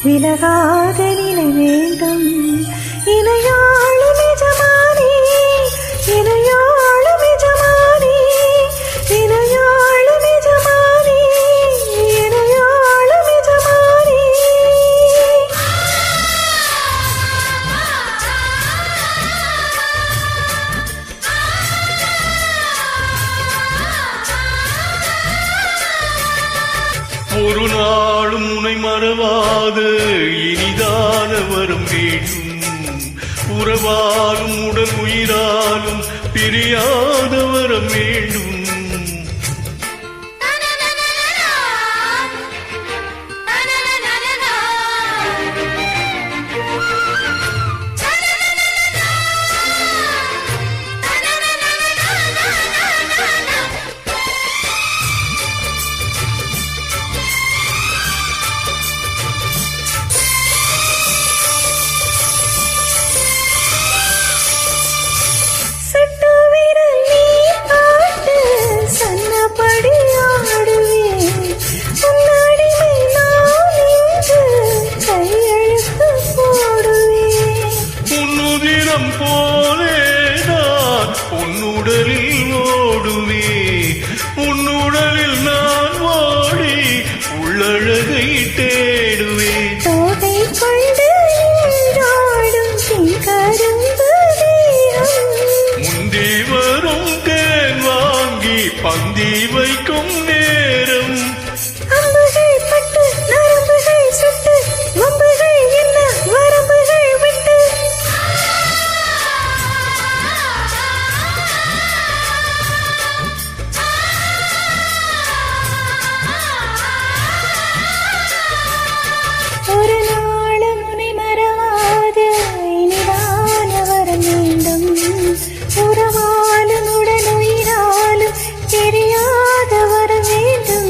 விலகாத நிலை வேண்டும். இணையாளும் எஜமானே, இணையாளும் எஜமானே, இணையாளும் எஜமானே, இணையாளும் எஜமானே. ஒரு நாளும் உன்னை மறவாது இனிதான வரம் வேண்டும். உறவாலும் உடல் உயிராலும் பிரியாத வரம் வேண்டும். போலேதான் உன்னுடலில் ஓடுவே, உன்னுடலில் நான் ஓடி உள்ளழகை தேடுவே. தோகை கொண்டு நீராடும் கரும்பு முந்தி வரும் தேன் வாங்கி பந்தி வைக்கும் நேரம். அம்புகள் பட்டு நரம்புகள் சுட்டு வம்புகள் என்ன வரம்புகள் விட்டு. ஒரு நாளும் உன்னை மறவாது இனிதான வரம் வேண்டும். உறவாலும் உடல் உயிராலும் தெரியாத வரம் வேண்டும்.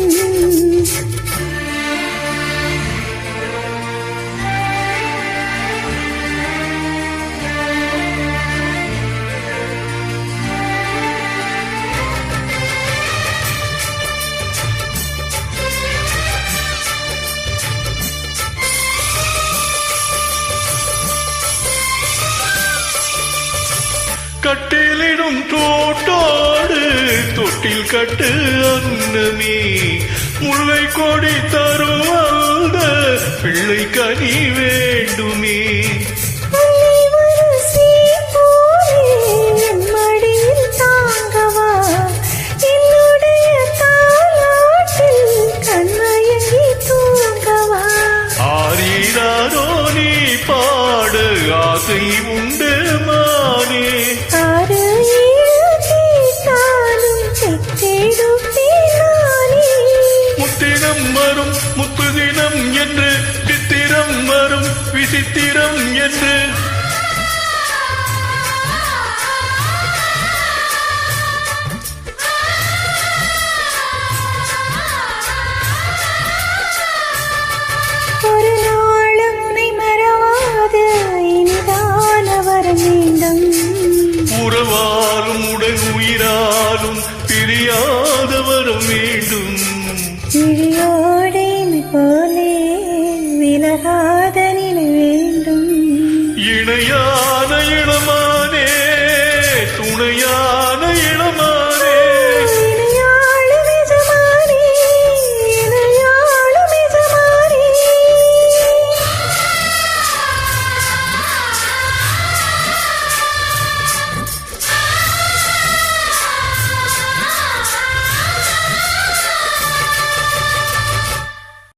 கட்டிலிடும் தோட்டோடு தொட்டில் கட்டு அன்னமே, முல்லை கொடி தரும் அந்த பிள்ளை கனி வேண்டுமே. மடியில் தாங்கவா என்னுடைய தாலாட்டில் கண்மயங்கி தூங்கவா. ஆரீராரோ நீ பாடு ஆசை உண்டு மானே. முத்தினம் வரும் முத்து தினம் என்று சித்திரம் வரும் விசித்திரம் என்று